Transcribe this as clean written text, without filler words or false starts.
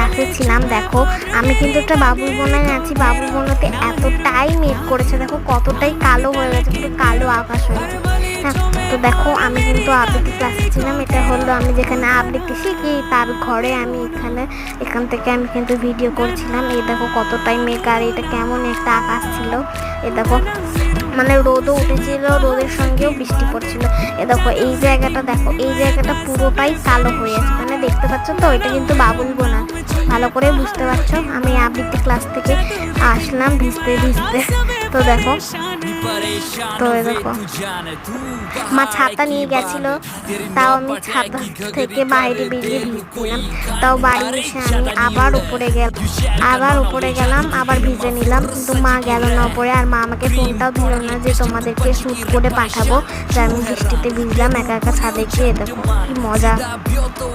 ক্লাসে ছিলাম। দেখো আমি কিন্তু একটা বাবুই বোনায় আছি, বাবুই বোনাতে এতটাই মেঘ করেছে, দেখো কতটাই কালো হয়ে গেছে, পুরো কালো আকাশ হয়েছে। হ্যাঁ, তো দেখো আমি কিন্তু আবৃত্তি ক্লাসে ছিলাম। এটা হলো আমি যেখানে আবৃত্তি শিখি তার ঘরে, আমি এখান থেকে আমি কিন্তু ভিডিও করছিলাম। এই দেখো কতটাই মেঘ, আর এটা কেমন একটা আকাশ ছিল। এ দেখো মানে রোদও উঠেছিল, রোদের সঙ্গেও বৃষ্টি পড়ছিল। দেখো এই জায়গাটা, দেখো এই জায়গাটা পুরোটাই কালো হয়ে আছে, মানে দেখতে পাচ্ছ তো, এটা কিন্তু বাবুই বোনা, ভালো করে বুঝতে পারছো। আমি আবৃত্তি ক্লাস থেকে আসলাম ভিজতে ভিজতে। তো দেখো মা ছাতা নিয়ে গেছিল, তাও আমি ছাতা থেকে বাইরে বেরিয়ে ভিজছিলাম। তাও বাড়ি এসে আমি আবার উপরে গেলাম, আবার ভিজে নিলাম, কিন্তু মা গেল না উপরে। আর মা আমাকে ফোনটাও দিল না যে তোমাদেরকে শ্যুট করে পাঠাবো যে আমি বৃষ্টিতে ভিজলাম একা একা ছাদে গিয়ে। দেখো কি মজা।